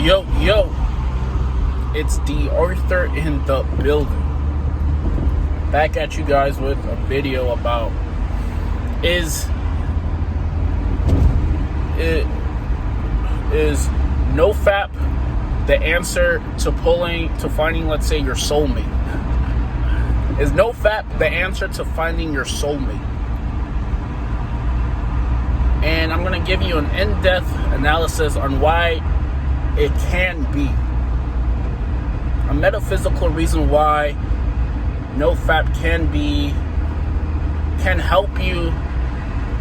Yo, it's D.Arthur in the building. Back at you guys with a video about is NoFap the answer to finding, let's say, your soulmate? Is NoFap the answer to finding your soulmate? And I'm going to give you an in-depth analysis on why it can be. A metaphysical reason why NoFap can help you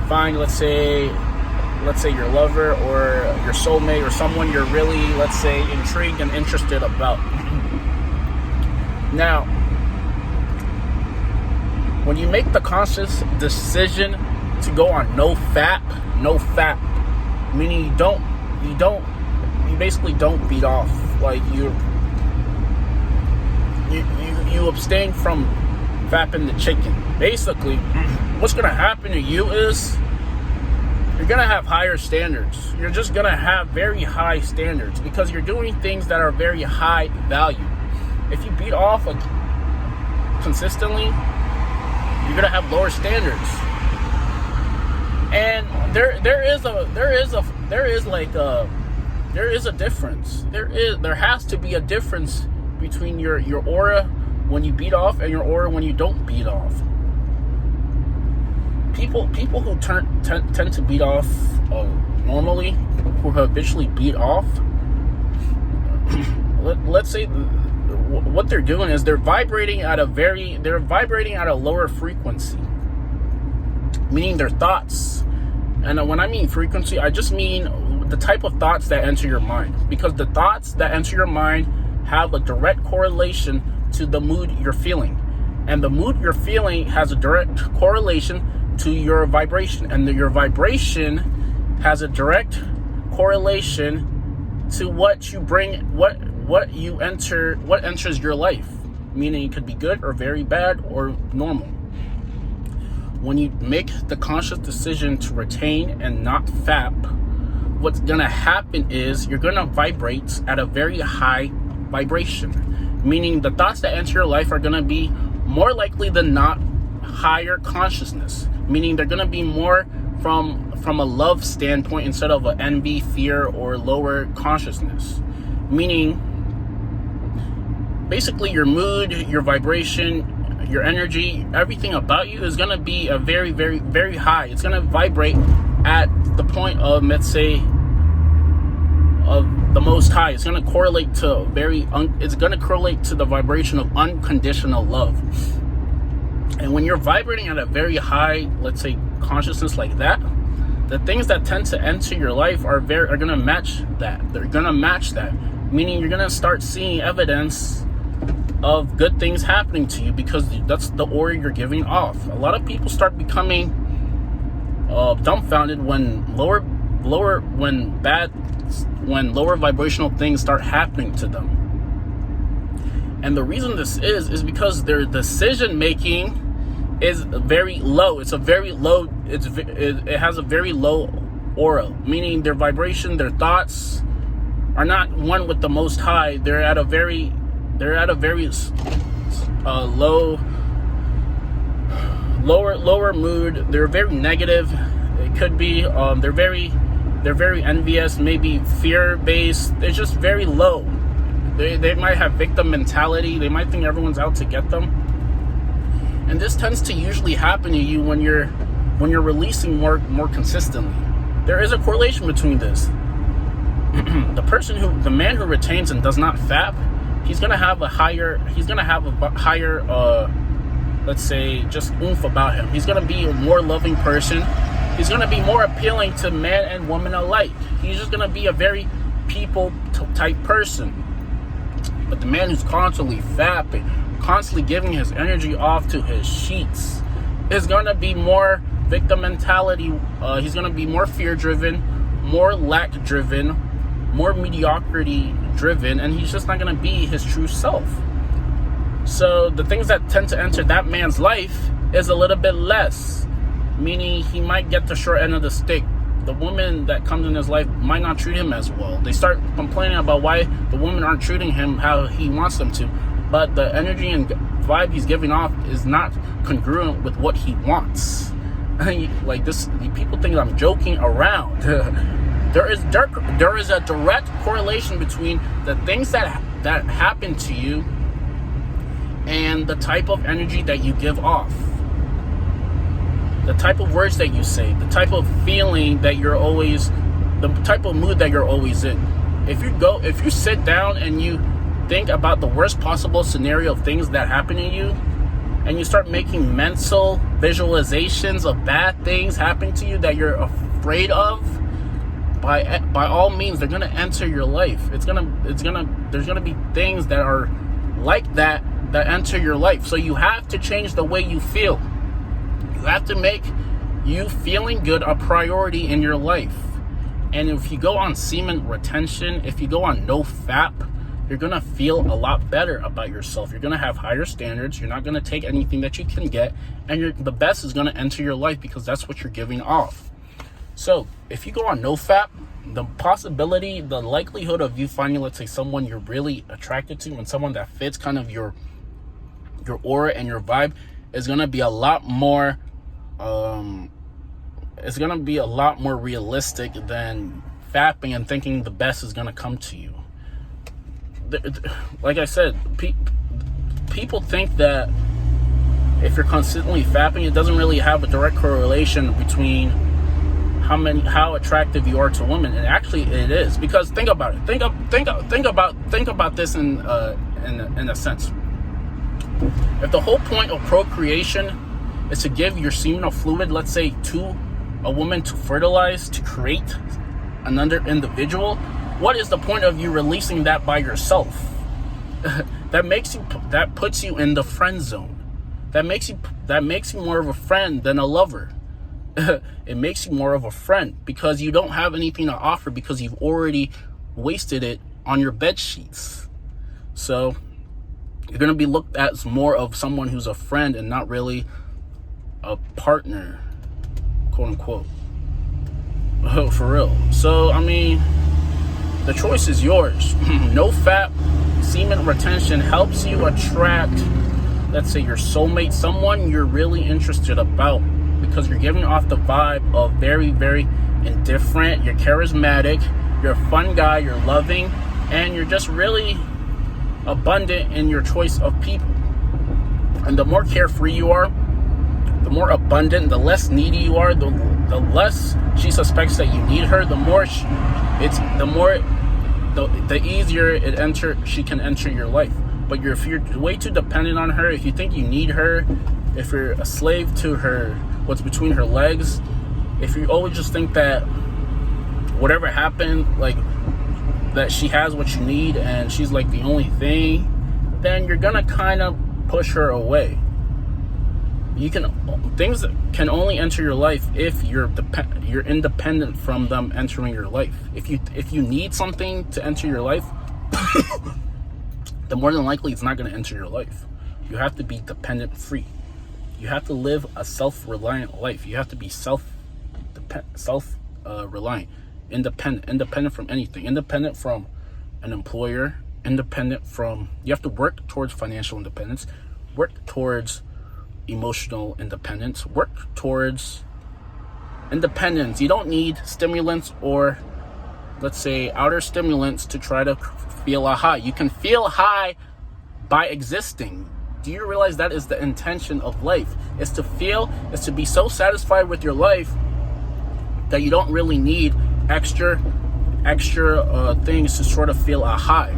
find, let's say your lover or your soulmate or someone you're really, let's say, intrigued and interested about. Now, when you make the conscious decision to go on NoFap, meaning you basically don't beat off. Like you abstain from fapping the chicken. Basically, what's gonna happen to you is you're gonna have higher standards. You're just gonna have very high standards because you're doing things that are very high value. If you beat off consistently, you're gonna have lower standards. And there is a difference. There has to be a difference between your aura when you beat off and your aura when you don't beat off. People who tend to beat off normally, who habitually beat off, let's say what they're doing is they're vibrating at a lower frequency, meaning their thoughts. And when I mean frequency, I just mean the type of thoughts that enter your mind, because the thoughts that enter your mind have a direct correlation to the mood you're feeling, and the mood you're feeling has a direct correlation to your vibration, and your vibration has a direct correlation to what you bring, what enters your life, meaning it could be good or very bad or normal. When you make the conscious decision to retain and not fap, what's gonna happen is you're gonna vibrate at a very high vibration, meaning the thoughts that enter your life are gonna be more likely than not higher consciousness, meaning they're gonna be more from a love standpoint instead of an envy, fear, or lower consciousness. Meaning, basically, your mood, your vibration, your energy, everything about you is going to be a very, very, very high. It's going to vibrate at the point of, let's say, of the most high. It's going to correlate to the vibration of unconditional love. And when you're vibrating at a very high, let's say, consciousness like that, the things that tend to enter your life are going to match that. They're going to match that, meaning you're going to start seeing evidence of good things happening to you because that's the aura you're giving off. A lot of people start becoming dumbfounded when lower vibrational things start happening to them. And the reason this is because their decision making is very low. It has a very low aura, meaning their vibration, their thoughts are not one with the Most High. They're at a very lower mood. They're very negative. It could be they're very envious, maybe fear based. They're just very low. They might have victim mentality. They might think everyone's out to get them. And this tends to usually happen to you when you're releasing more consistently. There is a correlation between this. The man who retains and does not fap, he's gonna have a higher, let's say, just oomph about him. He's gonna be a more loving person. He's gonna be more appealing to man and woman alike. He's just gonna be a very people type person. But the man who's constantly fapping, constantly giving his energy off to his sheets, is gonna be more victim mentality. He's gonna be more fear driven, more lack driven, more mediocrity driven, and he's just not going to be his true self. So the things that tend to enter that man's life is a little bit less, meaning he might get the short end of the stick. the woman that comes in his life might not treat him as well. They start complaining about why the women aren't treating him how he wants them to, but the energy and vibe he's giving off is not congruent with what he wants. Like this, people think I'm joking around. There is a direct correlation between the things that happen to you and the type of energy that you give off, the type of words that you say, the type of feeling that you're always, the type of mood that you're always in. If you sit down and you think about the worst possible scenario of things that happen to you, and you start making mental visualizations of bad things happening to you that you're afraid of, by all means, they're gonna enter your life. There's gonna be things that are like that enter your life. So you have to change the way you feel. You have to make you feeling good a priority in your life. And if you go on semen retention, if you go on no FAP, you're gonna feel a lot better about yourself. You're gonna have higher standards. You're not gonna take anything that you can get, and the best is gonna enter your life because that's what you're giving off. So if you go on no FAP, the possibility, the likelihood of you finding, let's say, someone you're really attracted to and someone that fits kind of your aura and your vibe is gonna be a lot more. It's gonna be a lot more realistic than fapping and thinking the best is gonna come to you. Like I said, people think that if you're constantly fapping, it doesn't really have a direct correlation between how attractive you are to women. And actually, it is, because think about it. Think about this in a sense. If the whole point of procreation is to give your seminal fluid, let's say, to a woman to fertilize, to create another individual, what is the point of you releasing that by yourself? That puts you in the friend zone. That makes you more of a friend than a lover. It makes you more of a friend because you don't have anything to offer because you've already wasted it on your bed sheets. So you're going to be looked at as more of someone who's a friend and not really a partner, quote unquote. Oh, for real. So, I mean, the choice is yours. No FAP semen retention helps you attract, let's say, your soulmate, someone you're really interested about, because you're giving off the vibe of very, very indifferent. You're charismatic. You're a fun guy. You're loving. And you're just really abundant in your choice of people. And the more carefree you are, the more abundant, the less needy you are, the less she suspects that you need her, the easier she can enter your life. But if you're way too dependent on her, if you think you need her, if you're a slave to her, what's between her legs, if you always just think that whatever happened, like that she has what you need and she's like the only thing, then you're gonna kind of push her away. Things can only enter your life if you're independent from them entering your life. If you need something to enter your life, then more than likely it's not going to enter your life. You have to be dependent free. You have to live a self-reliant life. You have to be self-reliant, independent from anything, independent from an employer, independent from. You have to work towards financial independence, work towards emotional independence, work towards independence. You don't need stimulants or, let's say, outer stimulants to try to feel a high. You can feel high by existing. Do you realize that is the intention of life? Is to be so satisfied with your life that you don't really need extra things to sort of feel a high.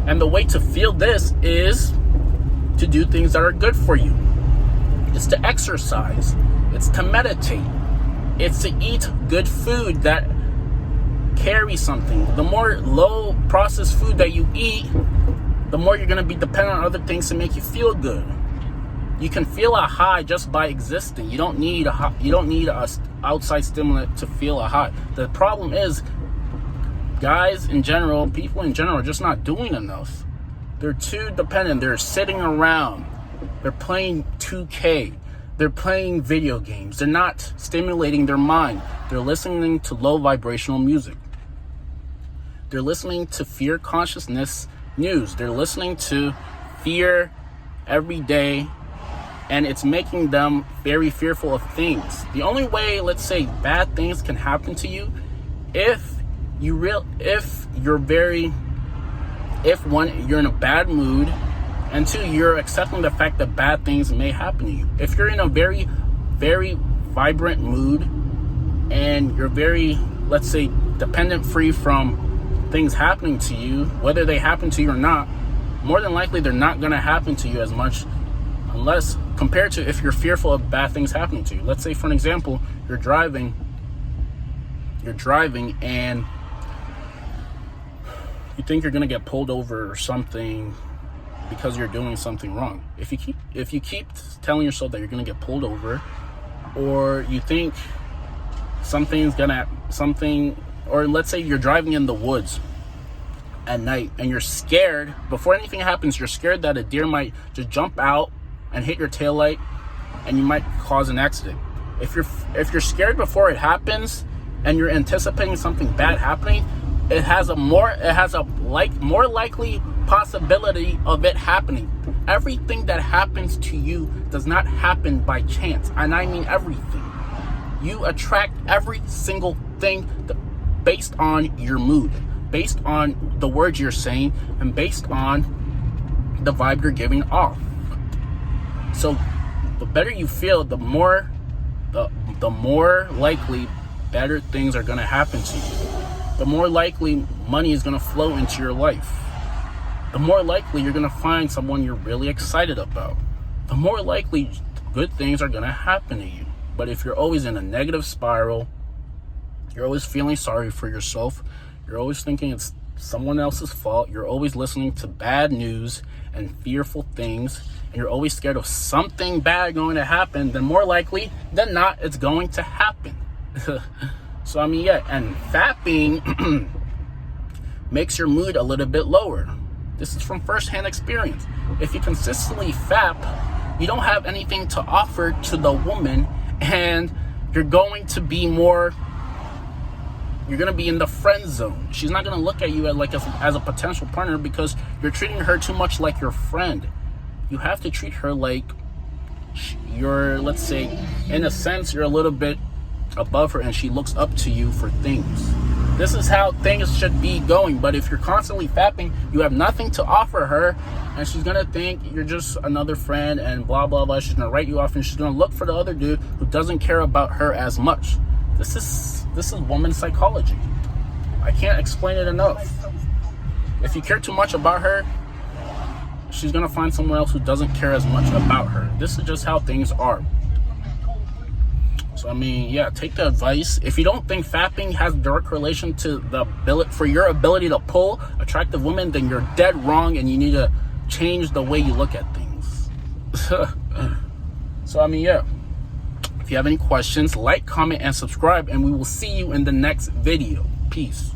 And the way to feel this is to do things that are good for you. It's to exercise. It's to meditate. It's to eat good food that carries something. The more low processed food that you eat, the more you're going to be dependent on other things to make you feel good. You can feel a high just by existing. You don't need a outside stimulant to feel a high. The problem is, guys in general, people in general, are just not doing enough. They're too dependent. They're sitting around. They're playing 2K. They're playing video games. They're not stimulating their mind. They're listening to low vibrational music. They're listening to fear consciousness news. They're listening to fear every day, and it's making them very fearful of things. The only way, let's say, bad things can happen to you if you're in a bad mood, and two, you're accepting the fact that bad things may happen to you. If you're in a very, very vibrant mood and you're very, let's say, dependent free from things happening to you, whether they happen to you or not, more than likely they're not going to happen to you as much, unless compared to if you're fearful of bad things happening to you. Let's say, for an example, you're driving and you think you're going to get pulled over or something because you're doing something wrong. If you keep telling yourself that you're going to get pulled over, or you think or let's say you're driving in the woods at night and you're scared, before anything happens, you're scared that a deer might just jump out and hit your taillight and you might cause an accident. If you're scared before it happens and you're anticipating something bad happening, it has a more likely possibility of it happening. Everything that happens to you does not happen by chance, and I mean everything. You attract every single thing based on your mood, based on the words you're saying, and based on the vibe you're giving off. So the better you feel, the more likely better things are going to happen to you. The more likely money is going to flow into your life. The more likely you're going to find someone you're really excited about. The more likely good things are going to happen to you. But if you're always in a negative spiral, you're always feeling sorry for yourself, you're always thinking it's someone else's fault, you're always listening to bad news and fearful things, and you're always scared of something bad going to happen, then more likely than not, it's going to happen. So, I mean, yeah, and fapping makes your mood a little bit lower. This is from first-hand experience. If you consistently fap, you don't have anything to offer to the woman, and you're going to be in the friend zone. She's not going to look at you as a potential partner because you're treating her too much like your friend. You have to treat her like you're, let's say, in a sense, you're a little bit above her and she looks up to you for things. This is how things should be going. But if you're constantly fapping, you have nothing to offer her, and she's gonna think you're just another friend and blah blah blah. She's gonna write you off, and she's gonna look for the other dude who doesn't care about her as much. This is woman psychology. I can't explain it enough. If you care too much about her, she's gonna find someone else who doesn't care as much about her. This is just how things are. So, I mean, yeah, take the advice. If you don't think fapping has a direct relation to your ability to pull attractive women, then you're dead wrong, and you need to change the way you look at things. So, I mean, yeah. If you have any questions, like, comment, and subscribe, and we will see you in the next video. Peace.